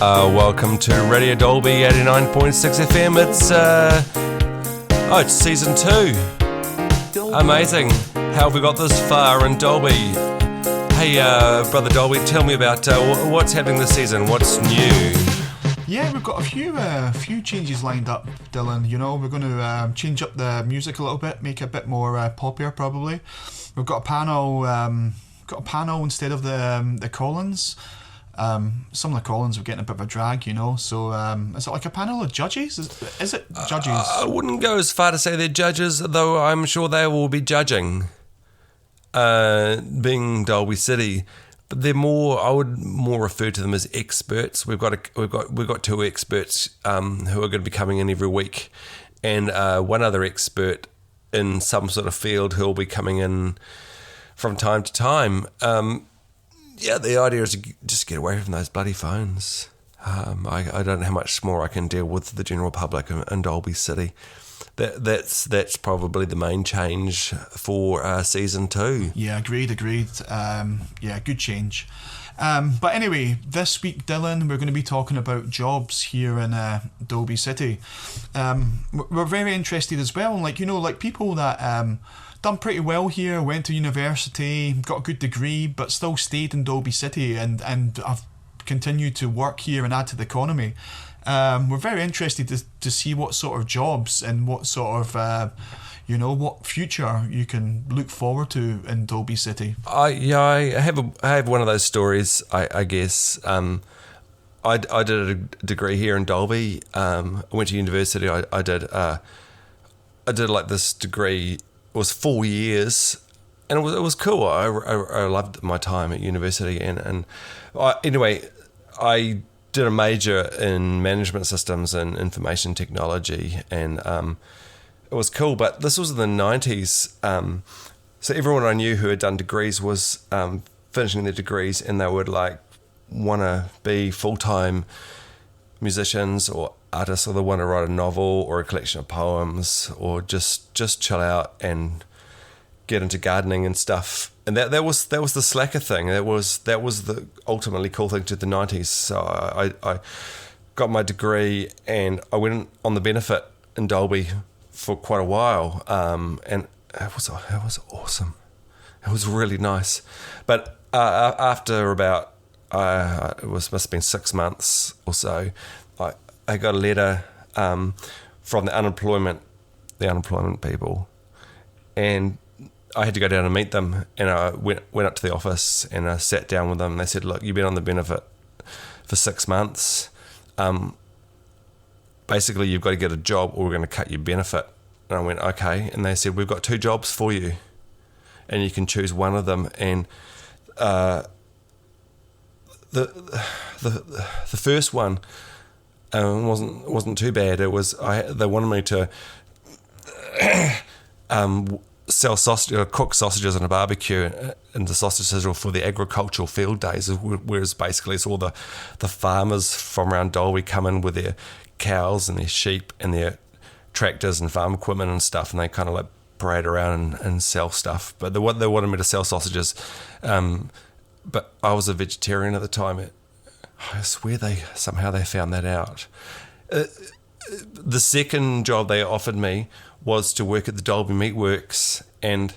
Welcome to Radio Dolby 89.6 FM. It's season 2. Amazing. How have we got this far in Dolby? Hey, Brother Dolby, tell me about what's happening this season. What's new? Yeah, we've got a few changes lined up, Dylan. You know, we're going to change up the music a little bit, make it a bit more poppier, probably. We've got a panel instead of the Collins. Some of the Collins were getting a bit of a drag, you know. So is it like a panel of judges? Is it judges? I wouldn't go as far to say they're judges, though I'm sure they will be judging. Being Dolby City, but they're more. I would more refer to them as experts. We've got 2 experts who are going to be coming in every week, and one other expert in some sort of field who will be coming in from time to time. Yeah, the idea is to just get away from those bloody phones. I don't know how much more I can deal with the general public in Dolby City. That's probably the main change for season 2. Yeah, agreed. Yeah, good change. But anyway, this week, Dylan, we're going to be talking about jobs here in Dolby City. We're very interested as well, like people that done pretty well here, went to university, got a good degree, but still stayed in Dolby City and have continued to work here and add to the economy. We're very interested to see what sort of jobs and what sort of what future you can look forward to in Dolby City. I have one of those stories. I guess I did a degree here in Dolby. I went to university. I did like this degree. It was 4 years, and it was cool. I loved my time at university, and anyway, I did a major in management systems and information technology, and it was cool. But this was in the 90s, so everyone I knew who had done degrees was finishing their degrees, and they would like want to be full-time musicians or artists, or they want to write a novel or a collection of poems, or just chill out and get into gardening and stuff. And that was the slacker thing. That was the ultimately cool thing to the 90s. So I got my degree, and I went on the benefit in Dolby for quite a while, and it was awesome. It was really nice. But after about must have been 6 months or so, I got a letter from the unemployment people, and I had to go down and meet them. And I went up to the office and I sat down with them. And they said, "Look, you've been on the benefit for 6 months. Basically, you've got to get a job, or we're going to cut your benefit." And I went, "Okay." And they said, "We've got 2 jobs for you, and you can choose one of them." And the first one wasn't too bad. It was they wanted me to sell sausage, cook sausages on a barbecue in the sausage sizzle for the agricultural field days, whereas basically it's all the farmers from around Dolby come in with their cows and their sheep and their tractors and farm equipment and stuff, and they kind of like parade around and sell stuff. But they wanted me to sell sausages, but I was a vegetarian at the time. I swear they found that out. The second job they offered me was to work at the Dolby Meatworks, and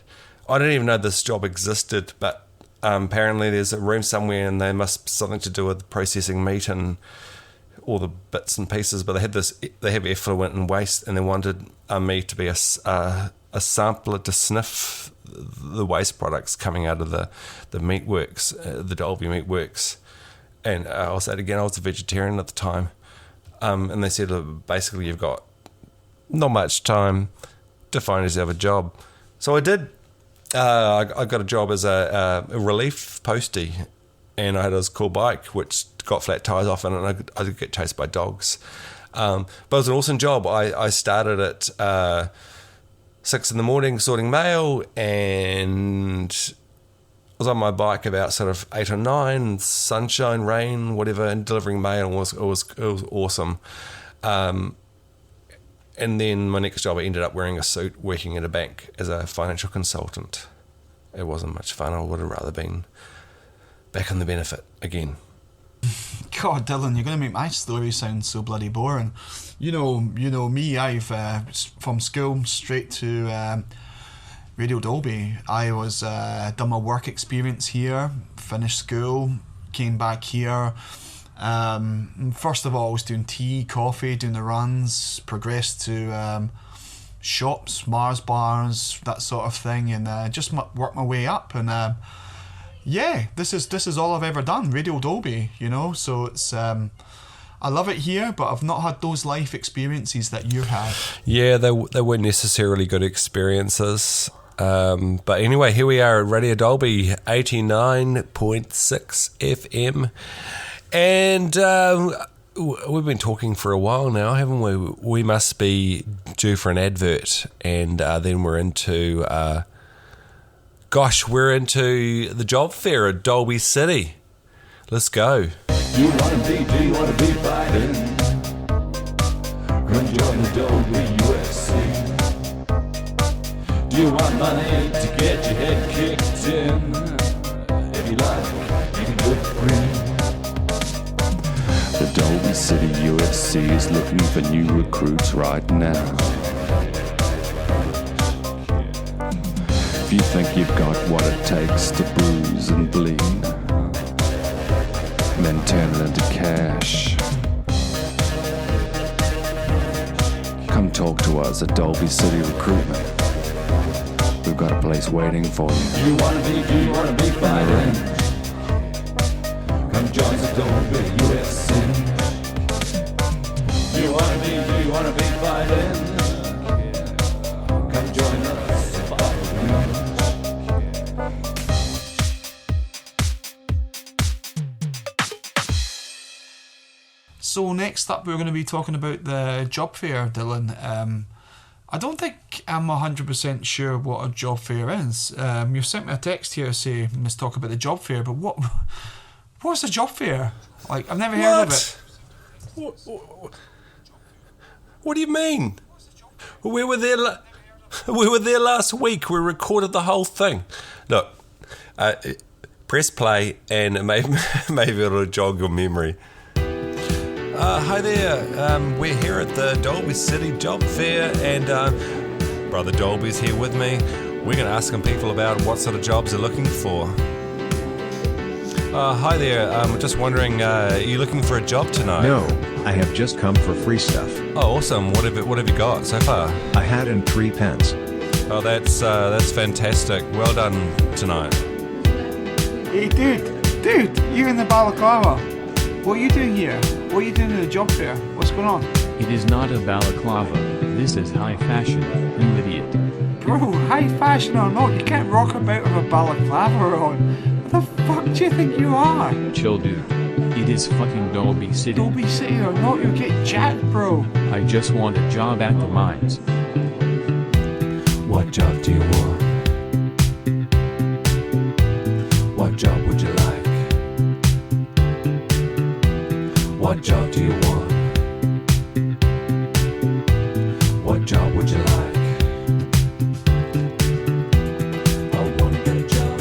I didn't even know this job existed, but apparently there's a room somewhere and they must have something to do with processing meat and all the bits and pieces, but they have effluent and waste, and they wanted me to be a sampler to sniff the waste products coming out of the meatworks, the Dolby Meatworks. And I'll say it again, I was a vegetarian at the time. And they said, basically, you've got not much time to find yourself a job. So I did. I got a job as a relief postie, and I had this cool bike which got flat tires off, and I did get chased by dogs. But it was an awesome job. I started at 6 a.m. sorting mail, and I was on my bike about sort of 8 or 9, sunshine, rain, whatever, and delivering mail. It was awesome. And then my next job, I ended up wearing a suit, working at a bank as a financial consultant. It wasn't much fun. I would have rather been back on the benefit again. God, Dylan, you're going to make my story sound so bloody boring. You know me. I've from school straight to Radio Dolby. I was done my work experience here, finished school, came back here. First of all, I was doing tea, coffee, doing the runs. Progressed to shops, Mars bars, that sort of thing, and just worked my way up. And yeah, this is all I've ever done. Radio Dolby, So it's I love it here, but I've not had those life experiences that you had. Yeah, they weren't necessarily good experiences. But anyway, here we are at Radio Dolby 89.6 FM. And we've been talking for a while now, haven't we? We must be due for an advert. And then we're into... we're into the job fair at Dolby City. Let's go. Do you wanna be fighting? Come join the Dolby UFC. Do you want money to get your head kicked in? If you like, you can do it for free. The Dolby City UFC is looking for new recruits right now. If you think you've got what it takes to bruise and bleed, then turn it into cash. Come talk to us at Dolby City Recruitment. We've got a place waiting for you. Do you wanna be fighting? Come join the Dolby UFC. Do you wanna be fighting? Come join us. So next up, we're going to be talking about the job fair, Dylan. I don't think I'm 100% sure what a job fair is. You sent me a text here saying let's talk about the job fair, but what's a job fair? Like, I've never heard of it. What do you mean? We were there last week. We recorded the whole thing. Look, press play and maybe it'll jog your memory. Hi there, we're here at the Dolby City Job Fair, and Brother Dolby's here with me. We're going to ask some people about what sort of jobs they're looking for. Hi there, I'm just wondering, are you looking for a job tonight? No, I have just come for free stuff. Oh, awesome. What have you got so far? A hat and 3 pence. Oh, that's fantastic. Well done tonight. Hey, dude, you in the balaclava. What are you doing here? What are you doing at the job fair? What's going on? It is not a balaclava. This is high fashion, you idiot. Bro, high fashion or not, you can't rock about with a balaclava on. What the fuck do you think you are? Chill, dude. It is fucking Dolby City. Dolby City or not, you'll get jacked, bro. I just want a job at the mines. What job do you want? What job would you like? What job do you want? What job would you like? I wanna get a job.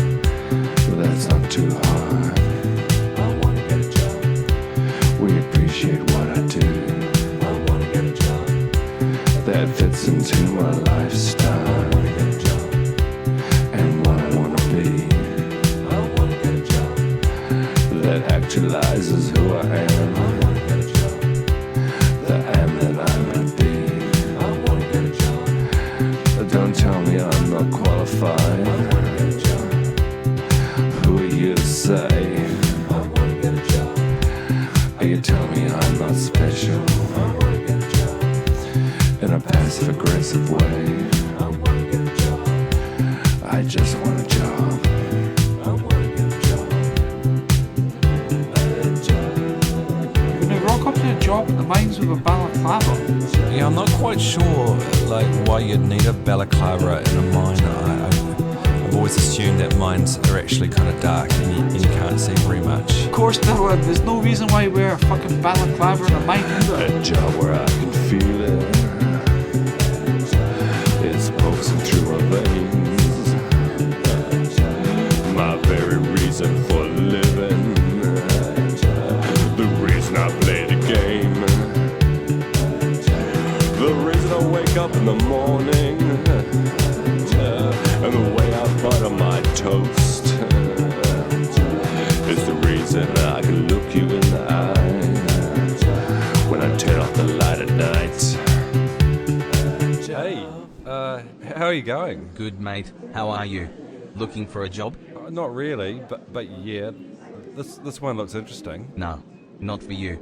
Well, that's not too hard. I wanna get a job. We appreciate what I do. I wanna get a job. That fits into my lifestyle. I wanna get a job. And what I wanna be. I wanna get a job. That actualizes who I am. Don't tell me I'm not qualified. Who are you to say? You tell me I'm not special in a passive aggressive way. I just want a job. You're gonna rock up to a job at the mines with a balaclava. Yeah, I'm not quite sure why you'd need a balaclava in a mine. I've always assumed that mines are actually kind of dark and you can't see very much. Of course, Dylan, there's no reason why you wear a fucking balaclava in a mine either. A job where I can feel it. It's pulsing through my veins. My very reason for living. The real you going? Good, mate. How are you? Looking for a job? Not really, but yeah. This one looks interesting. No, not for you.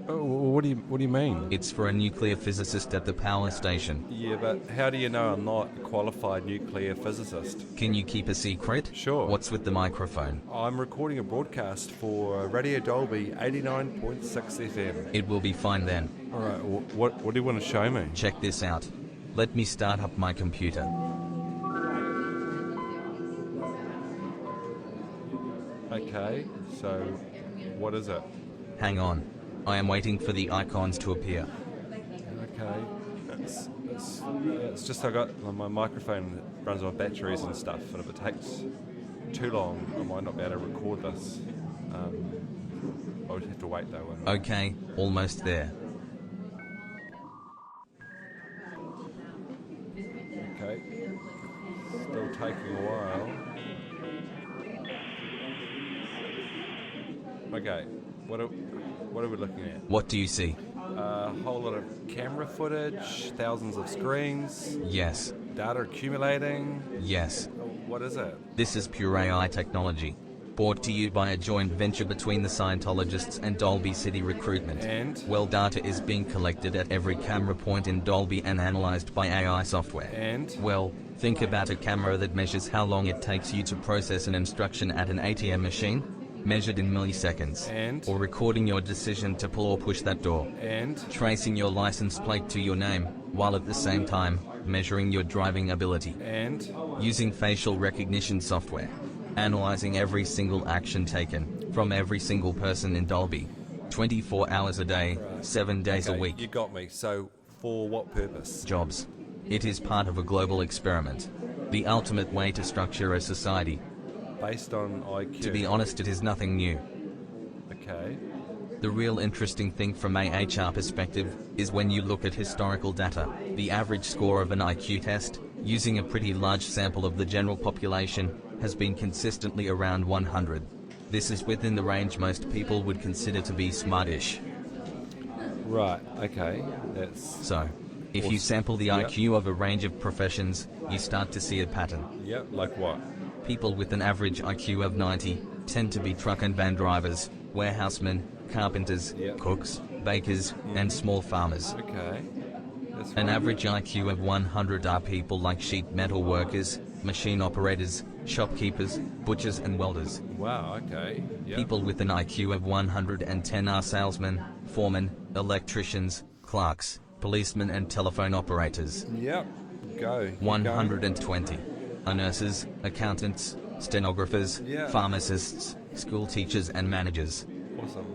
What do you mean? It's for a nuclear physicist at the power station. Yeah, but how do you know I'm not a qualified nuclear physicist? Can you keep a secret? Sure. What's with the microphone? I'm recording a broadcast for Radio Dolby 89.6 FM. It will be fine then. All right. What do you want to show me? Check this out. Let me start up my computer. Okay. So, what is it? Hang on. I am waiting for the icons to appear. Okay. It's just I got my microphone runs on batteries and stuff, and if it takes too long, I might not be able to record this. I would have to wait though. Okay, almost there. Okay. Still taking a while. Okay. What are we looking at? What do you see? A whole lot of camera footage, thousands of screens, Yes, data accumulating. yes. What is it? This is pure AI technology. Brought to you by a joint venture between the Scientologists and Dolby City Recruitment. And? Well, data is being collected at every camera point in Dolby and analyzed by AI software. And? Well, think about a camera that measures how long it takes you to process an instruction at an ATM machine, measured in milliseconds. And? Or recording your decision to pull or push that door. And? Tracing your license plate to your name, while at the same time, measuring your driving ability. And? Using facial recognition software. Analyzing every single action taken, from every single person in Dolby. 24 hours a day, 7 days a Okay, week. you got me. So, for what purpose? Jobs. It is part of a global experiment. The ultimate way to structure a society. Based on IQ? To be honest, it is nothing new. Okay. The real interesting thing from a HR perspective is when you look at historical data. The average score of an IQ test, using a pretty large sample of the general population, has been consistently around 100. This is within the range most people would consider to be smartish. Right, okay. That's... So, if you sample the Yep. IQ of a range of professions, you start to see a pattern. Yep, like what? People with an average IQ of 90 tend to be truck and van drivers, warehousemen, carpenters, Yep. cooks, bakers, and small farmers. Okay. That's An fine. average IQ of 100 are people like sheet metal workers, machine operators, shopkeepers, butchers and welders. Wow, okay. Yep. People with an IQ of 110 are salesmen, foremen, electricians, clerks, policemen and telephone operators. Yep. Go. Keep 120 are nurses, accountants, stenographers, Yeah. pharmacists, school teachers and managers. going. Awesome.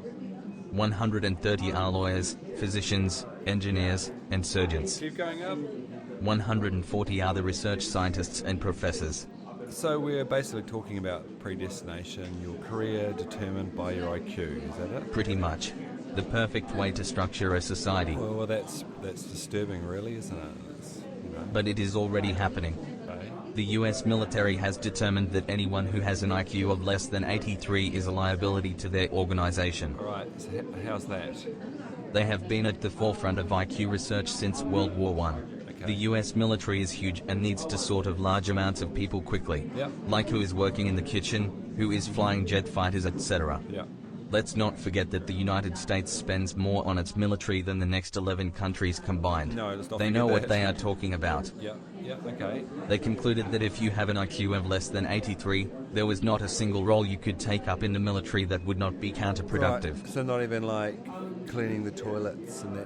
130 are lawyers, physicians, engineers, and surgeons. Keep going up. 140 are the research scientists and professors. So we're basically talking about predestination, your career determined by your IQ, is that it? Pretty much. The perfect way to structure a society. Well, that's disturbing, really, isn't it? It's, But it is already happening. okay. The US military has determined that anyone who has an IQ of less than 83 is a liability to their organization. All right. So how's that? They have been at the forefront of IQ research since World War I. Okay. The US military is huge and needs to sort of large amounts of people quickly. Yep. Like who is working in the kitchen, who is flying jet fighters, etc. Yeah. Let's not forget that the United States spends more on its military than the next 11 countries combined. No, let's not They forget know what that. they are talking about. Yeah. Yeah. Okay. They concluded that if you have an IQ of less than 83, there was not a single role you could take up in the military that would not be counterproductive. Right. So not even like cleaning the toilets and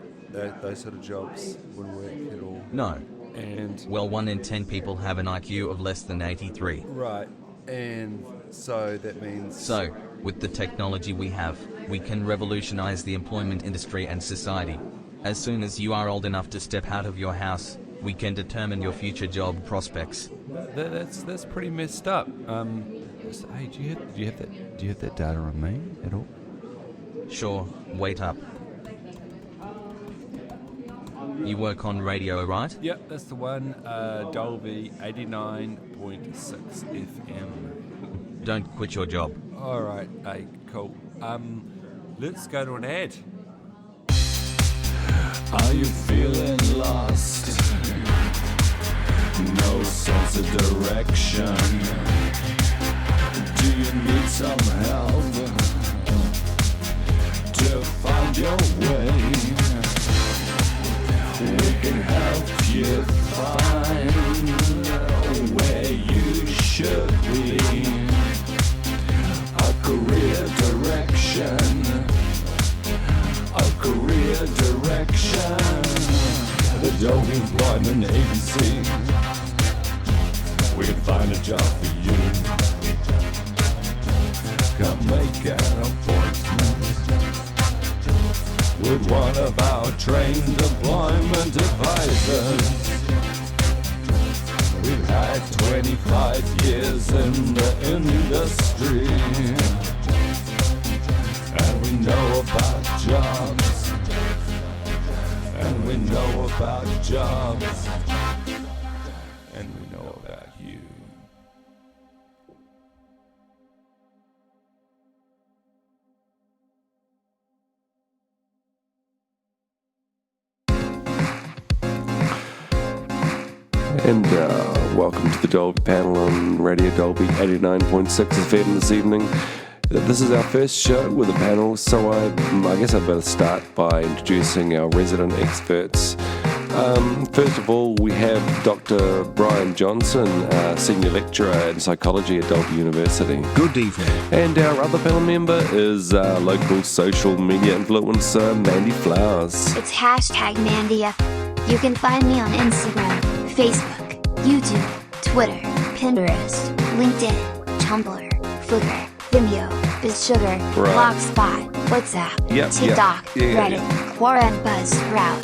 those sort of jobs wouldn't work at all. No. And Well, 1 in 10 people have an IQ of less than 83. right. And so that means So, with the technology we have, we can revolutionize the employment industry and society. As soon as you are old enough to step out of your house, we can determine your future job prospects. that's pretty messed up. Hey, do you have that data on me at all? Sure, wait up. You work on radio, right? Yep, that's the one. Dolby 89.6 FM. Don't quit your job. All right, hey, cool. Let's go to an ad. Are you feeling lost? no sense of direction. Do you need some help to find your way? We can help you find where you should be. A career direction. A career direction. The Dolby Employment Agency. We can find a job for you. Come make an appointment with one of our trained employment advisors. We've had 25 years in the industry, and we know about jobs, and we know about jobs, and we know about you. And welcome to the Dolby panel on Radio Dolby 89.6 FM this evening. This is our first show with a panel, so I guess I'd better start by introducing our resident experts. First of all, we have Dr. Brian Johnson, Senior Lecturer in Psychology at Dolby University. Good evening. And our other panel member is local social media influencer Mandy Flowers. It's #Mandia. You can find me on Instagram, Facebook, YouTube, Twitter, Pinterest, LinkedIn, Tumblr, Flickr, Vimeo, BizSugar, Blogspot, WhatsApp, TikTok, Reddit, Quora, and Buzzsprout.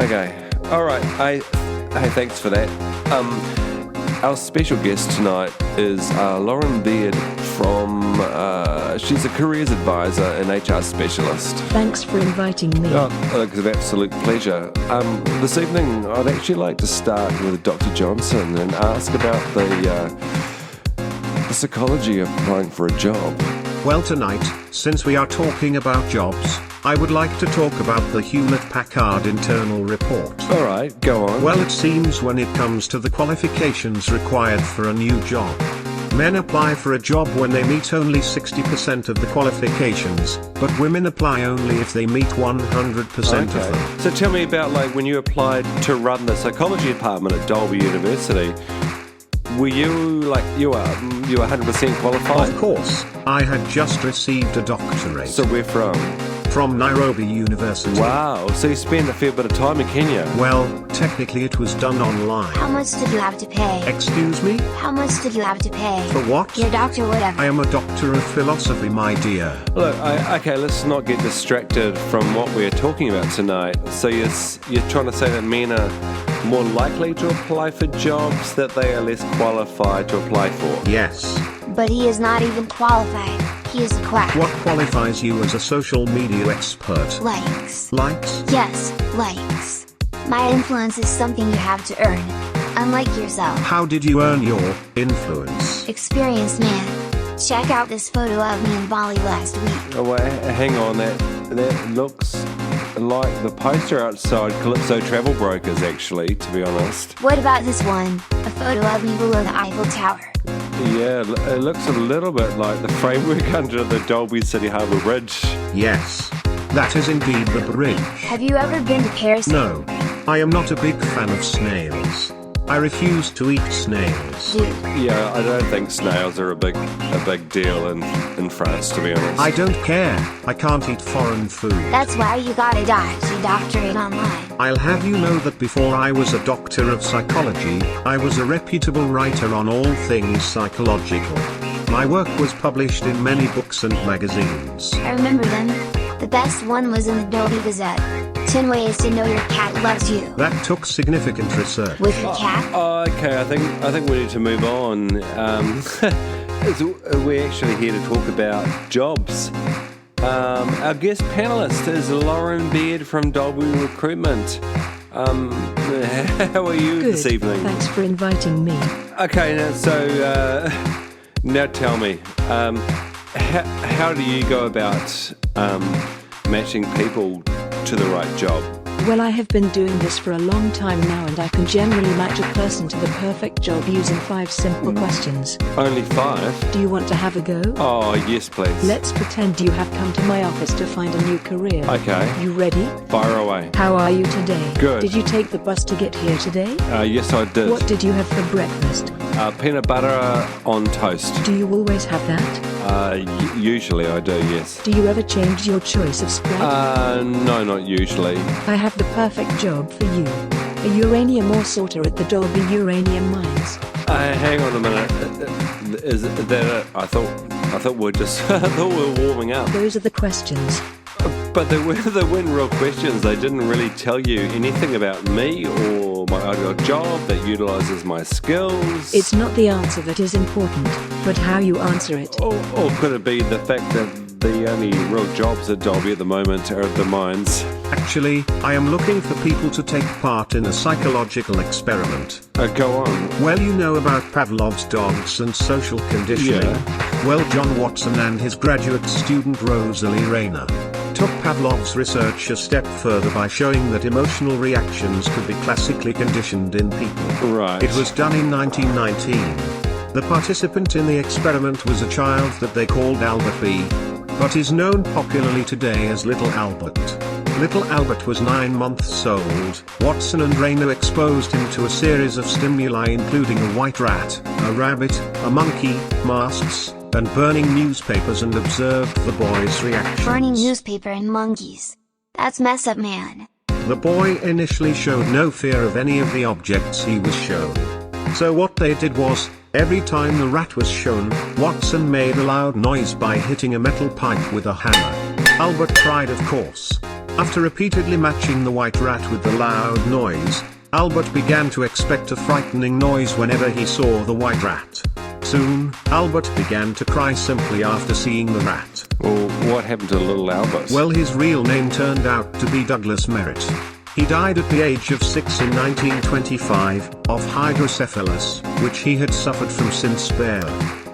Okay. All right. Hey, thanks for that. Our special guest tonight is Lauren Beard from, she's a careers advisor and HR specialist. Thanks for inviting me. It's an absolute pleasure. This evening, I'd actually like to start with Dr. Johnson and ask about the psychology of applying for a job. Well, tonight, since we are talking about jobs, I would like to talk about the Hewlett-Packard internal report. All right, go on. Well, it seems when it comes to the qualifications required for a new job, men apply for a job when they meet only 60% of the qualifications, but women apply only if they meet 100% of them. So tell me about, like, when you applied to run the psychology department at Dolby University, were you 100% qualified? Of course, I had just received a doctorate. So where from? From Nairobi University. Wow, so you spent a fair bit of time in Kenya. Well, technically it was done online. How much did you have to pay? Excuse me? How much did you have to pay? For what? Your doctor, whatever. I am a doctor of philosophy, my dear. Look, okay, let's not get distracted from what we're talking about tonight. So you're trying to say that men are more likely to apply for jobs that they are less qualified to apply for? Yes. But he is not even qualified. He is a quack. What qualifies you as a social media expert? Likes. Likes? Yes, likes. My influence is something you have to earn. Unlike yourself. How did you earn your influence? Experienced man. Check out this photo of me in Bali last week. Oh wait, hang on, that looks like the poster outside Calypso Travel Brokers, actually, to be honest. What about this one? A photo of me below the Eiffel Tower. Yeah, it looks a little bit like the framework under the Dolby City Harbour Bridge. Yes, that is indeed the bridge. Have you ever been to Paris? No, I am not a big fan of snails. I refuse to eat snails. Dude. Yeah, I don't think snails are a big deal in France, to be honest. I don't care. I can't eat foreign food. That's why you got a doctorate online. I'll have you know that before I was a doctor of psychology, I was a reputable writer on all things psychological. My work was published in many books and magazines. I remember them. The best one was in the Dolby Gazette. 10 ways to know your cat loves you. That took significant research. With your cat? Okay, I think we need to move on. We're actually here to talk about jobs. Our guest panelist is Lauren Beard from Dolby Recruitment. How are you Good. this evening? Thanks for inviting me. Okay, now tell me, how do you go about matching people to the right job? Well, I have been doing this for a long time now, and I can generally match a person to the perfect job using 5 simple questions. Only 5? Do you want to have a go? Oh, yes, please. Let's pretend you have come to my office to find a new career. Okay. You ready? Fire away. How are you today? Good. Did you take the bus to get here today? Yes, I did. What did you have for breakfast? Peanut butter on toast. Do you always have that? Usually I do, yes. Do you ever change your choice of spread? No, not usually. I have the perfect job for you. A uranium ore sorter at the Dolby uranium mines. Hang on a minute. Is that it? I thought we're just I thought we were warming up. Those are the questions. But they weren't real questions. They didn't really tell you anything about me or my ideal job that utilises my skills. It's not the answer that is important, but how you answer it. Or could it be the fact that the only real jobs at Dolby at the moment are at the mines? Actually, I am looking for people to take part in a psychological experiment. Go on. Well, you know about Pavlov's dogs and social conditioning. Yeah. Well, John Watson and his graduate student Rosalie Rayner took Pavlov's research a step further by showing that emotional reactions could be classically conditioned in people. Right. It was done in 1919. The participant in the experiment was a child that they called Albert B, but is known popularly today as Little Albert. Little Albert was 9 months old. Watson and Rayner exposed him to a series of stimuli including a white rat, a rabbit, a monkey, masks, and burning newspapers, and observed the boy's reactions. Burning newspaper and monkeys. That's mess up, man. The boy initially showed no fear of any of the objects he was shown. So what they did was, every time the rat was shown, Watson made a loud noise by hitting a metal pipe with a hammer. Albert cried, of course. After repeatedly matching the white rat with the loud noise, Albert began to expect a frightening noise whenever he saw the white rat. Soon, Albert began to cry simply after seeing the rat. Well, what happened to little Albert? Well, his real name turned out to be Douglas Merritt. He died at the age of 6 in 1925, of hydrocephalus, which he had suffered from since birth.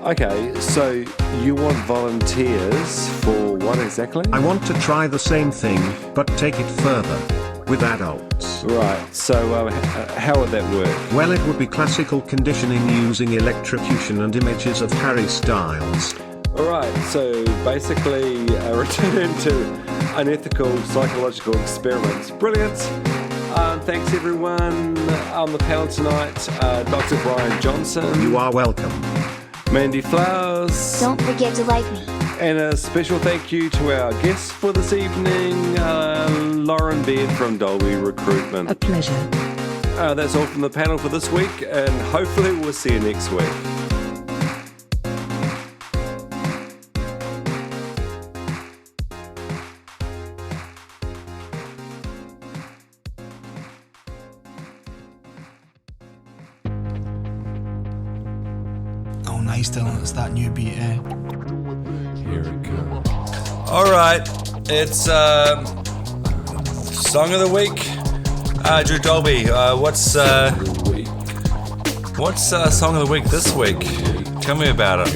Okay, so you want volunteers for what exactly? I want to try the same thing, but take it further. With adults. Right, so how would that work? Well, it would be classical conditioning using electrocution and images of Harry Styles. Alright, so basically a return to unethical psychological experiments. Brilliant! Thanks everyone. On the panel tonight, Dr. Brian Johnson. You are welcome. Mandy Flowers. Don't forget to like me. And a special thank you to our guests for this evening, Lauren Beard from Dolby Recruitment. A pleasure. That's all from the panel for this week, and hopefully we'll see you next week. Oh, nice, Dylan. It's that new beat, eh? Here it goes. All right, it's song of the week. Drew Dolby, what's song of the week this week? Tell me about it.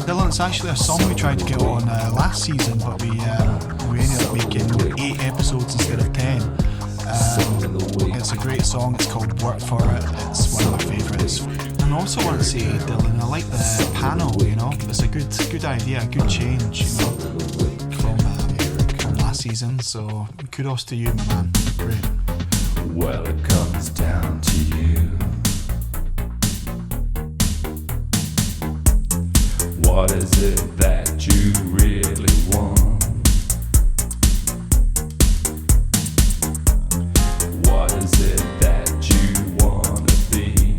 Dylan, it's actually a song we tried to get on last season, but we ended up making 8 episodes instead of 10. It's a great song. It's called Work For It. It's one of my favourites. And I also want to say, Dylan, I like the panel, you know. It's a good idea, a good change, you know, from last season. So kudos to you, my man. Great. Well, it comes down to you. What is it that you really want? What is it that you want to be?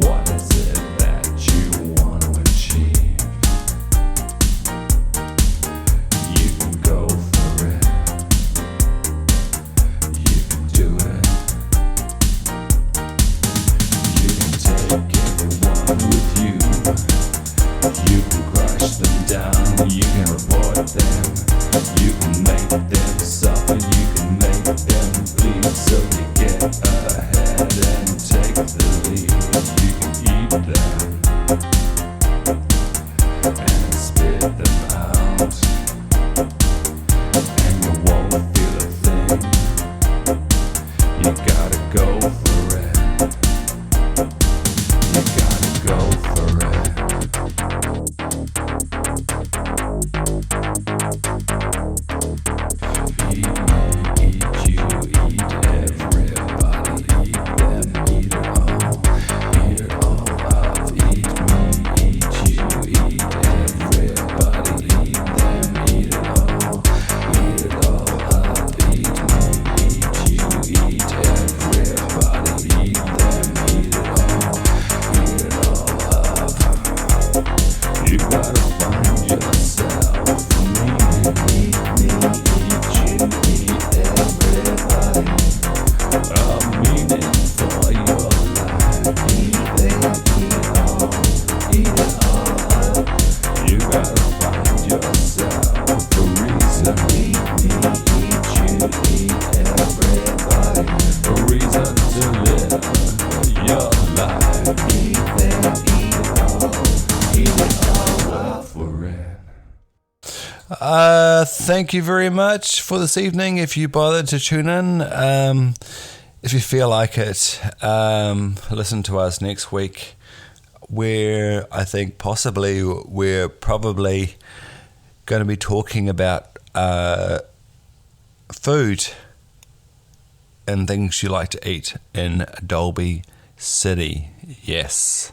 What is it that you want to achieve? You can go for it. You can do it. You can take everyone with you. for it. You gotta go for it. Eat me, eat you, eat everybody. Eat them, eat it all. Eat it all up. Eat me, eat you, eat everybody. Eat them, eat it all. Eat it all up. Eat me, eat you, eat everybody. Eat them, eat it all. Eat it all up. You gotta find yourself. Me, eat me, eat you, eat everybody. A meaning for your life. Eat it all. Eat it all up. You gotta find yourself a reason. Eat me, eat you, eat everybody. A reason to live your life. Eat it all. Eat it all up for it. Thank you very much for this evening. If you bothered to tune in, if you feel like it, listen to us next week, where I think possibly we're probably going to be talking about food and things you like to eat in Dolby City. Yes.